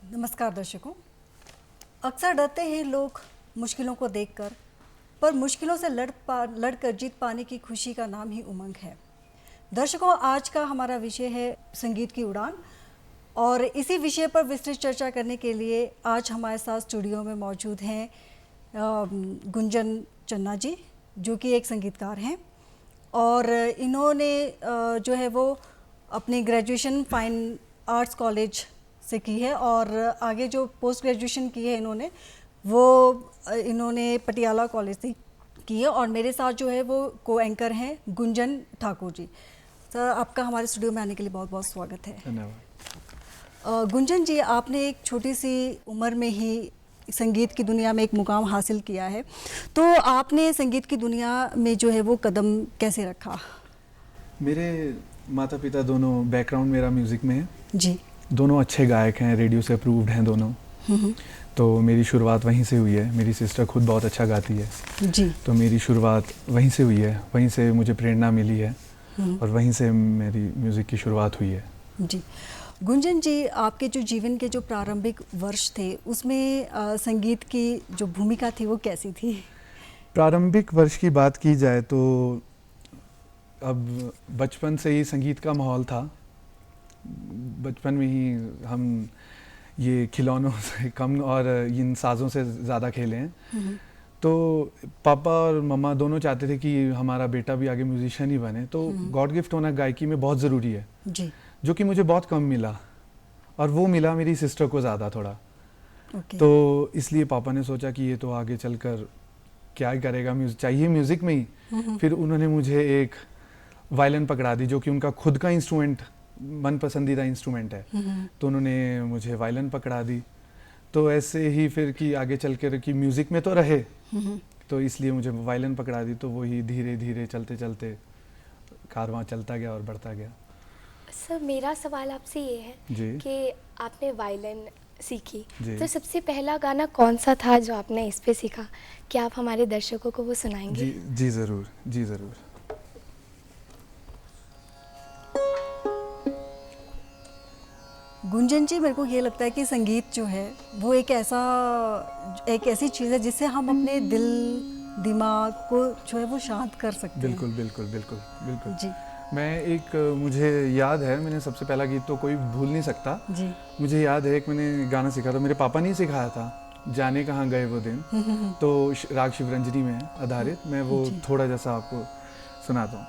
नमस्कार दर्शकों। अक्सर डरते हैं लोग मुश्किलों को देखकर, पर मुश्किलों से लड़कर जीत पाने की खुशी का नाम ही उमंग है। दर्शकों, आज का हमारा विषय है संगीत की उड़ान, और इसी विषय पर विस्तृत चर्चा करने के लिए आज हमारे साथ स्टूडियो में मौजूद हैं गुंजन चन्ना जी, जो कि एक संगीतकार हैं, और इन्होंने जो है वो अपनी ग्रेजुएशन फाइन आर्ट्स कॉलेज से की है, और आगे जो पोस्ट ग्रेजुएशन की है इन्होंने पटियाला कॉलेज से की है। और मेरे साथ जो है वो को एंकर हैं गुंजन ठाकुर जी। सर, आपका हमारे स्टूडियो में आने के लिए बहुत बहुत स्वागत है। धन्यवाद। गुंजन जी, आपने एक छोटी सी उम्र में ही संगीत की दुनिया में एक मुकाम हासिल किया है, तो आपने संगीत की दुनिया में जो है वो कदम कैसे रखा? मेरे माता पिता दोनों, बैकग्राउंड मेरा म्यूज़िक में है जी। दोनों अच्छे गायक हैं, रेडियो से अप्रूव्ड हैं दोनों। तो मेरी शुरुआत वहीं से हुई है। मेरी सिस्टर खुद बहुत अच्छा गाती है जी। तो मेरी शुरुआत वहीं से हुई है, वहीं से मुझे प्रेरणा मिली है और वहीं से मेरी म्यूज़िक की शुरुआत हुई है। जी। गुंजन जी, आपके जो जीवन के जो प्रारंभिक वर्ष थे उसमें संगीत की जो भूमिका थी वो कैसी थी? प्रारंभिक वर्ष की बात की जाए तो अब बचपन से ही संगीत का माहौल था। बचपन में ही हम ये खिलौनों से कम और इन साज़ों से ज़्यादा खेले हैं। तो पापा और मम्मा दोनों चाहते थे कि हमारा बेटा भी आगे म्यूजिशियन ही बने। तो गॉड गिफ्ट होना गायकी में बहुत ज़रूरी है जी। जो कि मुझे बहुत कम मिला, और वो मिला मेरी सिस्टर को ज़्यादा थोड़ा। तो इसलिए पापा ने सोचा कि ये तो आगे चलकर क्या ही करेगा, चाहिए म्यूज़िक में ही। फिर उन्होंने मुझे एक वायलिन पकड़ा दी, जो कि उनका खुद का इंस्ट्रूमेंट, मन पसंदीदा इंस्ट्रूमेंट है। तो उन्होंने मुझे वायलिन पकड़ा दी। तो ऐसे ही फिर कि आगे चल कर कि म्यूज़िक में तो रहे, तो इसलिए मुझे वायलिन पकड़ा दी। तो वही धीरे धीरे चलते चलते कारवां चलता गया और बढ़ता गया। सर, मेरा सवाल आपसे ये है कि आपने वायलिन सीखी, तो सबसे पहला गाना कौन सा था जो आपने इस पे सीखा? क्या आप हमारे दर्शकों को वो सुनाएंगे? जी ज़रूर, जी ज़रूर। गुंजन जी, मेरे को ये लगता है कि संगीत जो है वो एक ऐसी चीज़ है जिससे हम अपने दिल दिमाग को जो है वो शांत कर सकते हैं। बिल्कुल बिल्कुल बिल्कुल बिल्कुल जी। मुझे याद है, मैंने सबसे पहला गीत तो कोई भूल नहीं सकता जी। मुझे याद है, एक मैंने गाना सीखा था, मेरे पापा ने ही सिखाया था, जाने कहाँ गए वो दिन। तो राग शिवरंजनी में आधारित, मैं वो थोड़ा जैसा आपको सुनाता हूँ।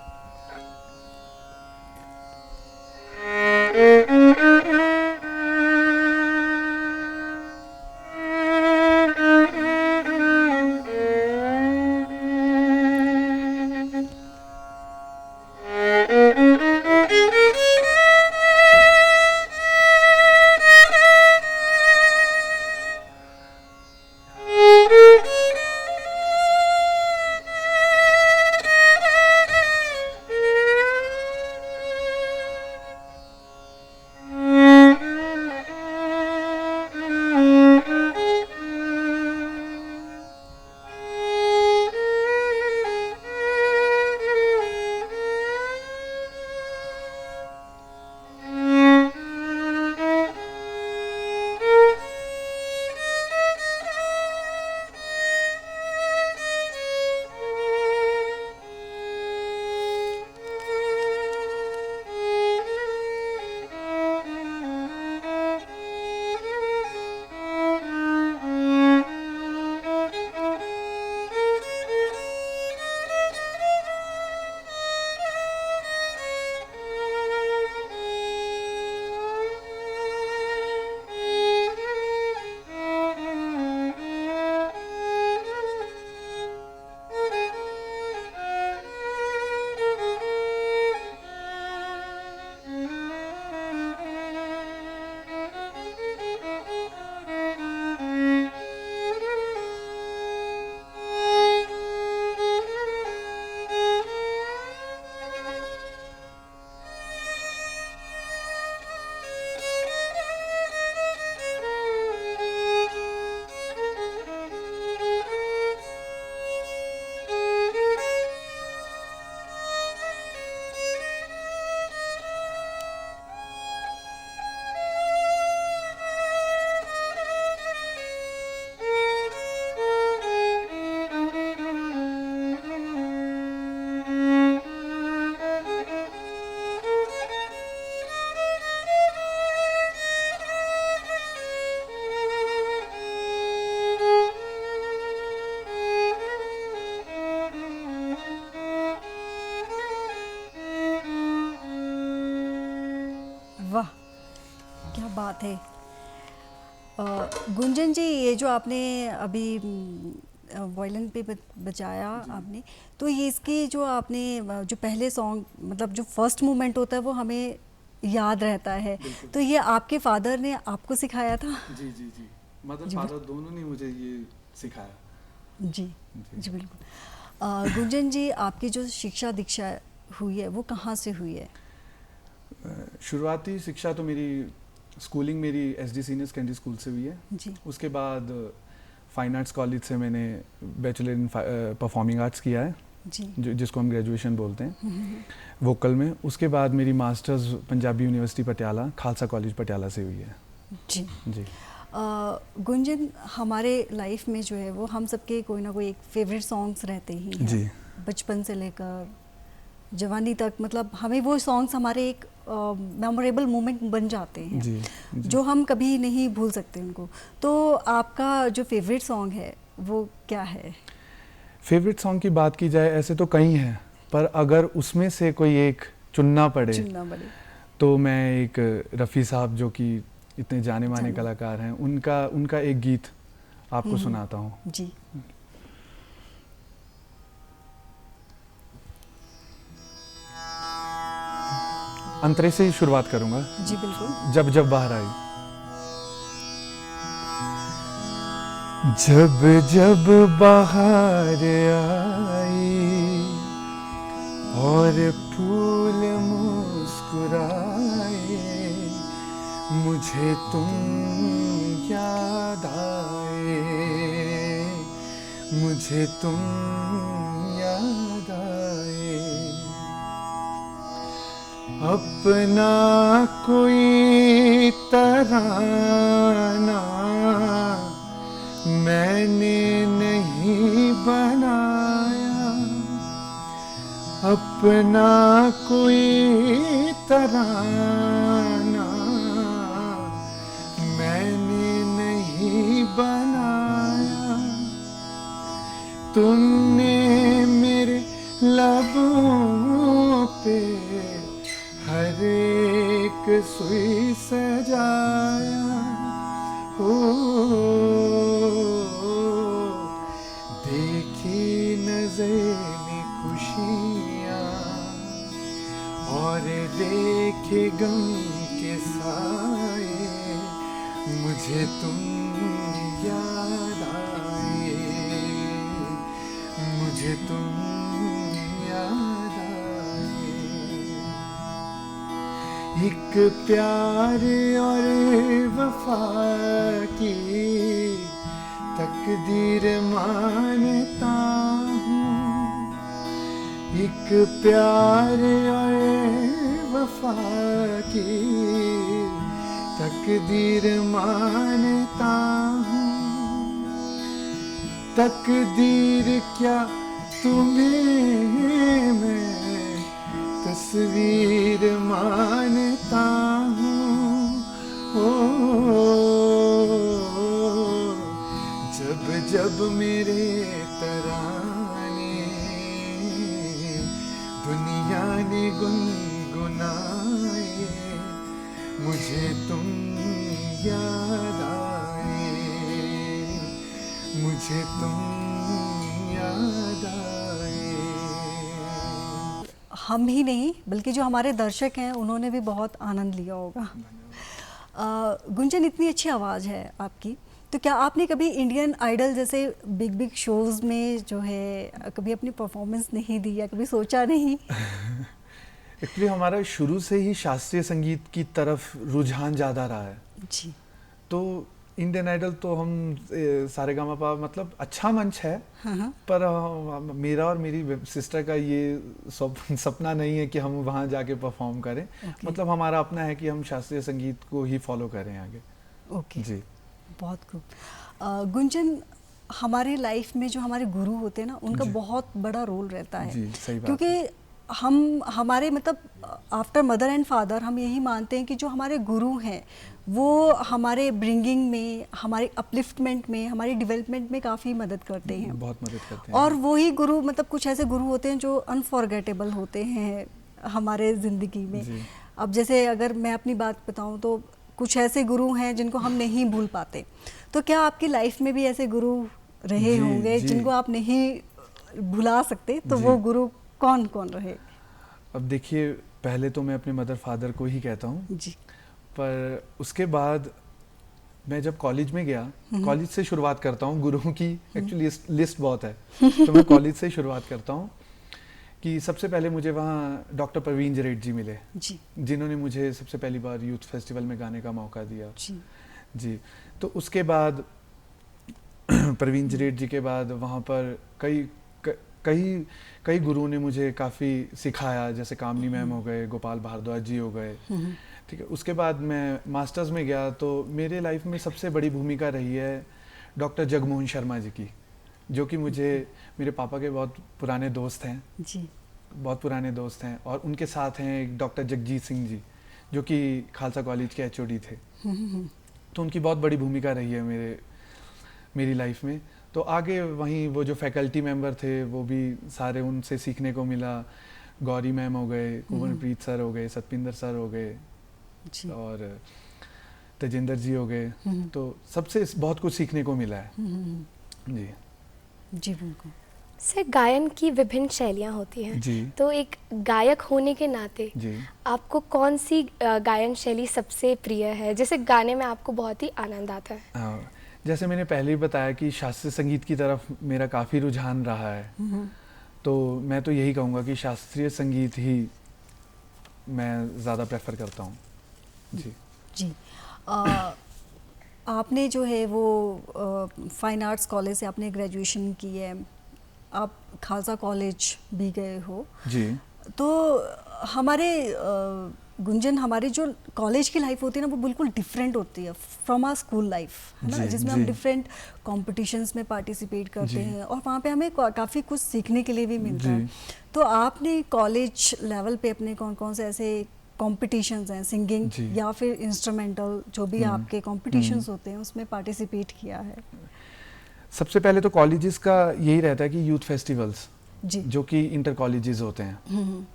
बात है। गुंजन जी, ये जो आपने अभी वायलिन पे बजाया आपने, तो ये इसकी जो आपने जो पहले सॉन्ग मतलब जो फर्स्ट मूवमेंट होता है वो हमें याद रहता है, तो ये आपके फादर ने आपको सिखाया था? जी जी जी, मदर फादर दोनों ने मुझे ये सिखाया। जी जी बिल्कुल। गुंजन जी, आपकी जो शिक्षा दीक्षा हुई है वो कहाँ से हुई है? शुरुआती शिक्षा तो मेरी स्कूलिंग मेरी SD सीनियर सेकेंडरी स्कूल से हुई है जी। उसके बाद फाइन आर्ट्स कॉलेज से मैंने बैचलर इन परफॉर्मिंग आर्ट्स किया है जी, जिसको हम ग्रेजुएशन बोलते हैं वोकल में। उसके बाद मेरी masters Punjabi university Patiala, Khalsa college Patiala से हुई है जी जी। गुंजन, हमारे लाइफ में जो है वो हम सबके कोई ना कोई एक फेवरेट सॉन्ग्स रहते ही हैं जी, बचपन से लेकर जवानी तक, मतलब हमें वो सॉन्ग्स हमारे एक मेमोरेबल मोमेंट बन जाते हैं जी, जी, जो हम कभी नहीं भूल सकते उनको। तो आपका जो फेवरेट सॉन्ग है वो क्या है? फेवरेट सॉन्ग की बात की जाए ऐसे तो कई हैं, पर अगर उसमें से कोई एक चुनना पड़े तो मैं एक रफ़ी साहब जो कि इतने जाने माने कलाकार हैं, उनका एक गीत आपको सुनाता हूँ जी। अंतरे से ही शुरुआत करूंगा जी बिल्कुल। जब जब बाहर आई। जब जब बाहर आई और फूल मुस्कुराए, मुझे तुम याद आए, मुझे तुम याद आए। अपना कोई तराना मैंने नहीं बनाया, अपना कोई तराना मैंने नहीं बनाया। तुमने मेरे लबों पे हर एक सुई सजाया, हो देखी नजर में खुशियाँ और देखे गम के साए, मुझे तुम याद आए, मुझे तुम याद आए। एक प्यार और वफा की तकदीर मानता हूँ, एक प्यार और वफा की तकदीर मानता हूँ। तकदीर क्या तुम्हें मैं तस्वीर मानता हूँ, ओ जब जब मेरे तराने दुनिया ने गुनगुनाए, मुझे तुम याद आए, मुझे तुम याद आए। हम ही नहीं बल्कि जो हमारे दर्शक हैं उन्होंने भी बहुत आनंद लिया होगा। गुंजन, इतनी अच्छी आवाज़ है आपकी, तो क्या आपने कभी इंडियन आइडल जैसे बिग बिग शोज़ में जो है कभी अपनी परफॉर्मेंस नहीं दी या कभी सोचा नहीं? एक्चुअली हमारा शुरू से ही शास्त्रीय संगीत की तरफ रुझान ज़्यादा रहा है जी। तो इंडियन आइडल तो हम सारेगामापा मतलब अच्छा मंच है, पर मेरा और मेरी सिस्टर का ये सपना नहीं है कि हम वहाँ जाके परफॉर्म करें। मतलब हमारा अपना है कि हम शास्त्रीय संगीत को ही फॉलो करें आगे। जी, बहुत खूब। गुंजन, हमारे लाइफ में जो हमारे गुरु होते हैं ना, उनका बहुत बड़ा रोल रहता है। जी, सही बात। क्योंकि हमारे मतलब आफ्टर मदर एंड फादर हम यही मानते हैं कि जो हमारे गुरु हैं वो हमारे ब्रिंगिंग में, हमारे अपलिफ्टमेंट में, हमारी डेवलपमेंट में काफ़ी मदद करते हैं, बहुत मदद करते हैं। और वही गुरु मतलब कुछ ऐसे गुरु होते हैं जो अनफॉरगेटेबल होते हैं हमारे ज़िंदगी में। अब जैसे अगर मैं अपनी बात बताऊं तो कुछ ऐसे गुरु हैं जिनको हम नहीं भूल पाते, तो क्या आपकी लाइफ में भी ऐसे गुरु रहे होंगे जिनको आप नहीं भुला सकते, तो वो गुरु कौन कौन रहे? अब देखिए, पहले तो मैं अपने मदर फादर को ही कहता हूँ जी, पर उसके बाद मैं जब कॉलेज में गया, कॉलेज से शुरुआत करता हूँ। गुरुओं की एक्चुअली लिस्ट बहुत है, तो मैं कॉलेज से शुरुआत करता हूँ कि सबसे पहले मुझे वहाँ डॉक्टर प्रवीण जरेट जी मिले जी, जिन्होंने मुझे सबसे पहली बार यूथ फेस्टिवल में गाने का मौका दिया जी, जी। तो उसके बाद प्रवीण जरेट जी के बाद वहाँ पर कई कई गुरुओं ने मुझे काफ़ी सिखाया, जैसे कामनी मैम हो गए, गोपाल भारद्वाज जी हो गए, ठीक है। उसके बाद मैं मास्टर्स में गया तो मेरे लाइफ में सबसे बड़ी भूमिका रही है डॉक्टर जगमोहन शर्मा जी की, जो कि मुझे मेरे पापा के बहुत पुराने दोस्त हैं जी, बहुत पुराने दोस्त हैं। और उनके साथ हैं एक डॉक्टर जगजीत सिंह जी, जो कि खालसा कॉलेज के एचओडी थे। तो उनकी बहुत बड़ी भूमिका रही है मेरी लाइफ में। तो आगे वहीं वो जो फैकल्टी मेंबर थे वो भी सारे, उनसे सीखने को मिला। गौरी मैम हो गए, कुंवरप्रीत सर हो गए, सतपिंदर सर हो गए जी, और तेजिंदर जी हो गए। तो सबसे बहुत कुछ सीखने को मिला है जी। जी, बिल्कुल। सर, गायन की विभिन्न शैलियाँ होती हैं जी। तो एक गायक होने के नाते जी। आपको कौन सी गायन शैली सबसे प्रिय है, जैसे गाने में आपको बहुत ही आनंद आता है? हाँ, जैसे मैंने पहले ही बताया कि शास्त्रीय संगीत की तरफ मेरा काफ़ी रुझान रहा है, तो मैं तो यही कहूँगा कि शास्त्रीय संगीत ही मैं ज़्यादा प्रेफर करता हूँ जी। जी, आपने जो है वो फाइन आर्ट्स कॉलेज से आपने ग्रेजुएशन की है, आप खालसा कॉलेज भी गए हो जी। तो हमारे गुंजन, हमारी जो कॉलेज की लाइफ होती है ना वो बिल्कुल डिफरेंट होती है फ्रॉम आवर स्कूल लाइफ, है ना, जिसमें हम डिफरेंट कॉम्पिटिशन्स में पार्टिसिपेट करते हैं और वहाँ पे हमें काफ़ी कुछ सीखने के लिए भी मिलता है। तो आपने कॉलेज लेवल पे अपने कौन कौन से ऐसे कॉम्पिटिशन्स हैं, सिंगिंग या फिर इंस्ट्रूमेंटल, जो भी आपके कॉम्पिटिशन्स होते हैं उसमें पार्टिसिपेट किया है? सबसे पहले तो कॉलेजेस का यही रहता है कि यूथ फेस्टिवल्स जी, जो कि इंटर कॉलेजेस होते हैं,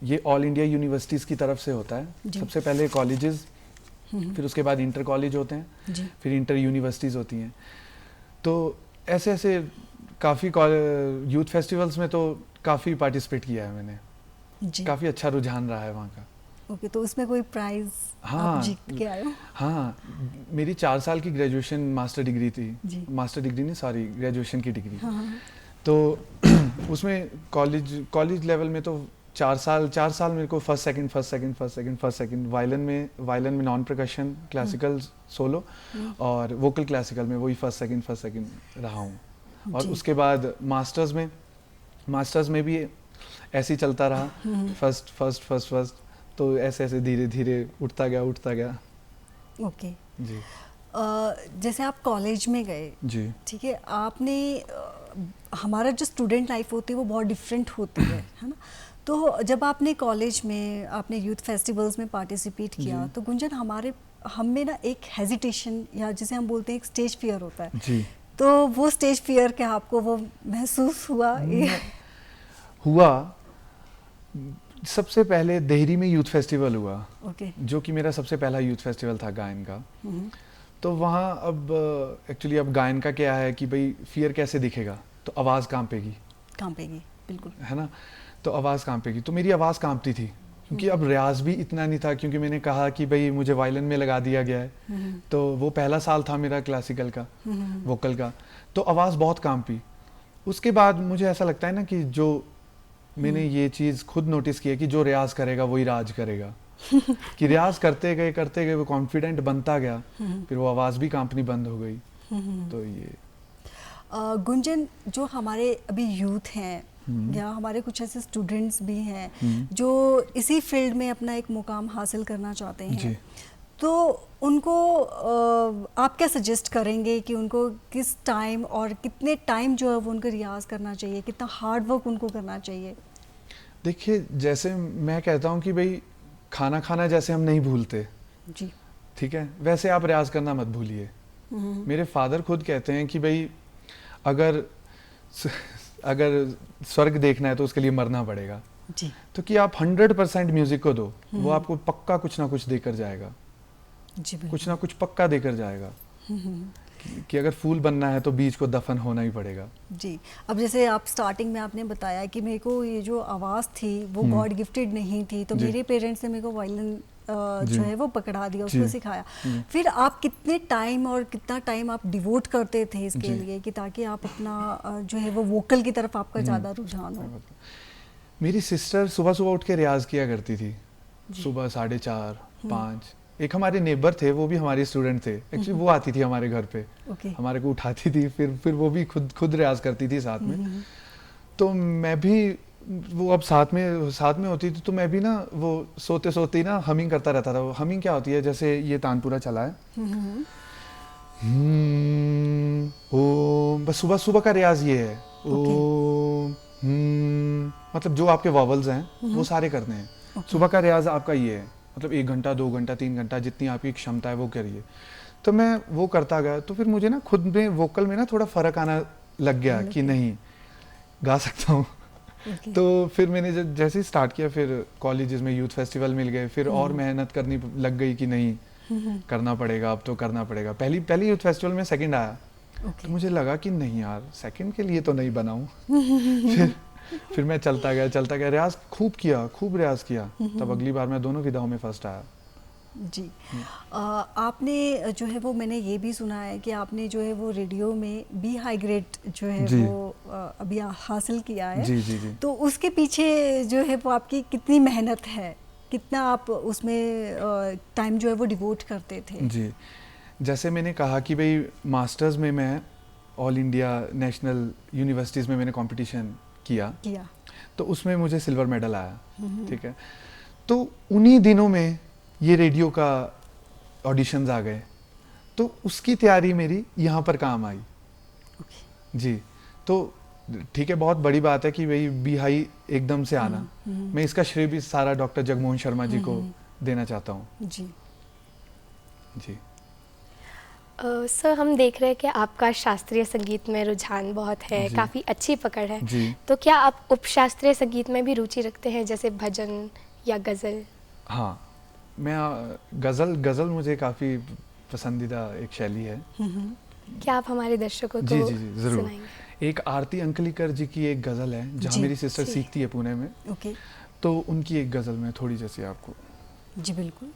ये ऑल इंडिया यूनिवर्सिटीज़ की तरफ से होता है। सबसे पहले कॉलेजेस, फिर उसके बाद इंटर कॉलेज होते हैं, फिर इंटर यूनिवर्सिटीज़ होती हैं। तो ऐसे ऐसे काफ़ी यूथ फेस्टिवल्स में तो काफ़ी पार्टिसिपेट किया है मैंने जी। काफ़ी अच्छा रुझान रहा है वहाँ का। ओके, तो उसमें कोई प्राइज आप जीत के आए हो? हाँ, मेरी 4 साल की ग्रेजुएशन मास्टर डिग्री थी, मास्टर डिग्री नहीं सॉरी ग्रेजुएशन की डिग्री। तो उसमें कॉलेज लेवल में तो 4 साल मेरे को फर्स्ट सेकंड वायलिन में नॉन परकशन क्लासिकल सोलो और वोकल क्लासिकल में वही फर्स्ट सेकंड रहा हूँ। और उसके बाद मास्टर्स में भी ऐसे ही चलता रहा, फर्स्ट, तो ऐसे धीरे धीरे उठता गया। ओके जी। जैसे आप कॉलेज में गए जी, ठीक है, आपने हमारा जो स्टूडेंट लाइफ होती है वो बहुत डिफरेंट होती है ना, तो जब आपने कॉलेज में आपने यूथ फेस्टिवल्स में पार्टिसिपेट किया तो गुंजन हम में ना एक हेजिटेशन या जिसे हम बोलते हैं एक स्टेज फियर होता है जी। तो वो स्टेज फियर क्या आपको वो महसूस हुआ? सबसे पहले देहरी में यूथ फेस्टिवल हुआ, जो कि मेरा सबसे पहला यूथ फेस्टिवल था गायन का। तो वहाँ अब एक्चुअली अब गायन का क्या है कि भाई फियर कैसे दिखेगा, तो आवाज़ कांपेगी बिल्कुल, है ना, तो आवाज़ कांपेगी। तो मेरी आवाज़ कांपती थी क्योंकि अब रियाज भी इतना नहीं था, क्योंकि मैंने कहा कि भाई मुझे वायलिन में लगा दिया गया है, तो वो पहला साल था मेरा क्लासिकल का वोकल का, तो आवाज़ बहुत कांपी। उसके बाद मुझे ऐसा लगता है ना कि जो मैंने ये चीज़ खुद नोटिस की है कि जो रियाज करेगा वही राज करेगा कि रियाज करते गए वो कॉन्फिडेंट बनता गया, फिर वो आवाज़ भी कांपनी बंद हो गई। तो ये गुंजन, जो हमारे अभी यूथ हैं या हमारे कुछ ऐसे स्टूडेंट्स भी हैं जो इसी फील्ड में अपना एक मुकाम हासिल करना चाहते हैं, तो उनको आप क्या सजेस्ट करेंगे कि उनको किस टाइम और कितने टाइम जो है वो उनको रियाज करना चाहिए, कितना हार्ड वर्क उनको करना चाहिए? देखिए, जैसे मैं कहता हूँ कि भाई खाना जैसे हम नहीं भूलते जी, ठीक है, वैसे आप रियाज करना मत भूलिए। मेरे फादर खुद कहते हैं कि भाई अगर स्वर्ग देखना है तो उसके लिए मरना पड़ेगा जी। तो कि आप 100% म्यूजिक को दो, वो आपको पक्का कुछ ना कुछ देकर जाएगा। जी बिल्कुल। कुछ ना कुछ पक्का देकर जाएगा कि अगर फूल बनना है तो बीज को दफन होना ही पड़ेगा। जी, अब जैसे आप स्टार्टिंग में आपने बताया कि मेरे को ये जो आवाज़ थी वो गॉड गिफ्टेड नहीं थी, तो मेरे पेरेंट्स ने मेरे को वायलिन जो है वो पकड़ा दिया, उसको सिखाया। फिर आप कितने टाइम और कितना टाइम आप डिवोट करते थे इसके लिए कि ताकि आप अपना जो है वो वोकल की तरफ आपका ज़्यादा रुझान हो? मेरी सिस्टर सुबह सुबह उठ के रियाज किया करती थी, सुबह 4:30 5। एक हमारे नेबर थे, वो भी हमारे स्टूडेंट थे एक्चुअली, वो आती थी हमारे घर पे, हमारे को उठाती थी, फिर वो भी खुद रियाज करती थी साथ में। तो मैं भी, वो अब साथ में होती थी तो मैं भी ना वो सोते सोते ही ना हमिंग करता रहता था। हमिंग क्या होती है, जैसे ये तानपुरा चला है, ओम, बस सुबह सुबह का रियाज ये है, ओम मतलब जो आपके वॉवल्स हैं वो सारे करने हैं। सुबह का रियाज आपका ये है, मतलब 1 घंटा 2 घंटा 3 घंटा जितनी आपकी क्षमता है वो करिए। तो मैं वो करता गया, तो फिर मुझे ना खुद में वोकल में ना थोड़ा फर्क आना लग गया कि नहीं गा सकता हूँ। तो फिर मैंने जैसे ही स्टार्ट किया, फिर कॉलेजेस में यूथ फेस्टिवल मिल गए, फिर और मेहनत करनी लग गई कि नहीं करना पड़ेगा, अब तो करना पड़ेगा। पहली यूथ फेस्टिवल में सेकंड आया, तो मुझे लगा कि नहीं यार, सेकंड के लिए तो नहीं बना हूँ। फिर मैं चलता गया, रियाज खूब रियाज किया, तब अगली बार मैं दोनों विधाओं में फर्स्ट आया। जी, आपने जो है वो, मैंने ये भी सुना है कि आपने जो है वो रेडियो में बी हाई ग्रेड जो है वो अभी हासिल किया है। जी। तो उसके पीछे जो है वो आपकी कितनी मेहनत है, कितना आप उसमें टाइम जो है वो डिवोट करते थे? जी, जैसे मैंने कहा कि भाई मास्टर्स में मैं ऑल इंडिया नेशनल यूनिवर्सिटीज़ में मैंने कंपटीशन किया, तो उसमें मुझे सिल्वर मेडल आया, ठीक है। तो उन्हीं दिनों में ये रेडियो का ऑडिशंस आ गए, तो उसकी तैयारी मेरी यहाँ पर काम आई। जी, तो ठीक है, बहुत बड़ी बात है कि भाई बी हाई एकदम से आना। मैं इसका श्रेय भी सारा डॉक्टर जगमोहन शर्मा जी को देना चाहता हूँ। जी जी। सर, हम देख रहे हैं कि आपका शास्त्रीय संगीत में रुझान बहुत है, काफ़ी अच्छी पकड़ है जी। तो क्या आप उपशास्त्रीय संगीत में भी रुचि रखते हैं, जैसे भजन या गज़ल? हाँ, मैं गज़ल मुझे काफ़ी पसंदीदा एक शैली है। क्या आप हमारे दर्शकों को जी ज़रूर सुनाएंगे? एक आरती अंकलिकर जी की एक गज़ल है, जहाँ मेरी सिस्टर सीखती है पुणे में। तो उनकी एक गज़ल में थोड़ी जैसी आपको। जी बिल्कुल।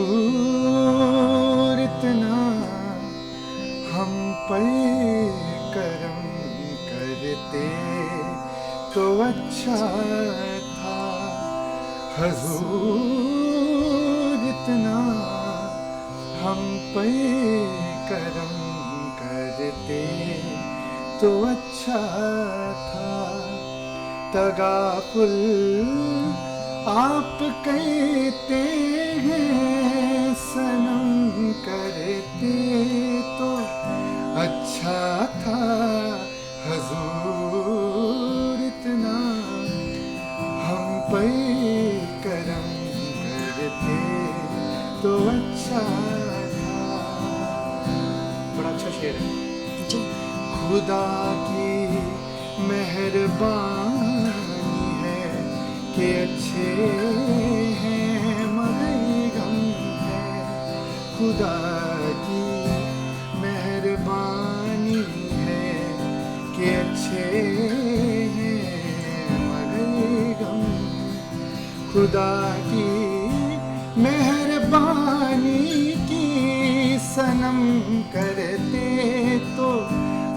हुजूर इतना हम पर करम करते तो अच्छा था, हुजूर इतना हम पर करम करते तो अच्छा था। तगाफुल आप कहते हैं, सनम करते तो अच्छा था, हुजूर इतना हम पर करम करते तो अच्छा था। बड़ा अच्छा शेर है। खुदा की मेहरबानी है कि अच्छे हैं मगर गम है, खुदा की मेहरबानी है कि अच्छे हैं मगर गम, खुदा की मेहरबानी की सनम करते तो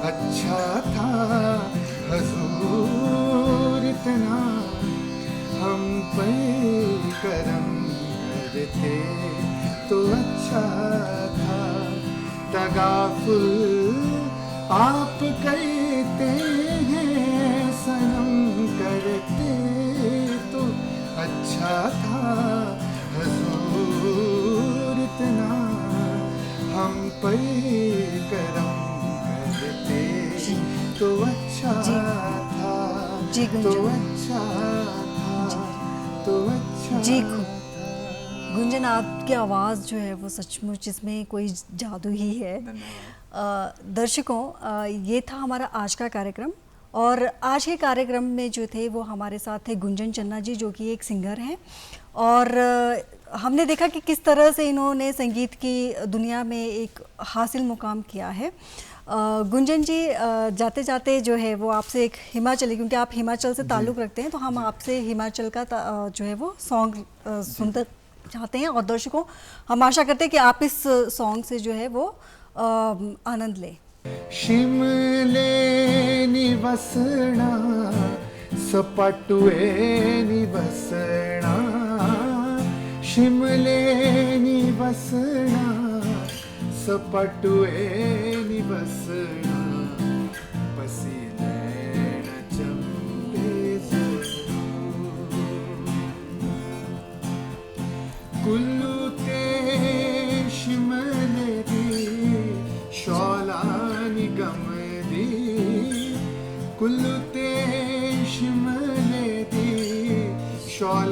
अच्छा था, हुजूर इतना हम पर करम करते तो अच्छा था। तगाफुल आप कहते हैं, सनम करते तो अच्छा था, हुजूर इतना हम पर करम करते तो अच्छा था, जी तो गुंजन, अच्छा था, तो अच्छा जी गुंजन, आपकी आवाज़ जो है वो सचमुच इसमें कोई जादू ही है। दर्शकों, ये था हमारा आज का कार्यक्रम, और आज के कार्यक्रम में जो थे वो हमारे साथ थे गुंजन चन्ना जी, जो कि एक सिंगर हैं, और हमने देखा कि किस तरह से इन्होंने संगीत की दुनिया में एक हासिल मुकाम किया है। गुंजन जी, जाते जाते जो है वो आपसे एक हिमाचली, क्योंकि आप हिमाचल से ताल्लुक़ रखते हैं, तो हम आपसे हिमाचल का जो है वो सॉन्ग सुनते चाहते हैं, और दर्शकों हम आशा करते हैं कि आप इस सॉन्ग से जो है वो आनंद लें। शिमले निवसना सपाटुए निवसना, शिमले निवसना सपाटुए निवसना, पसीलेण चंबे कुल्लू ते शिमले दी शौलानी गमदी, कुल्लू ते शिमले दी शौलानी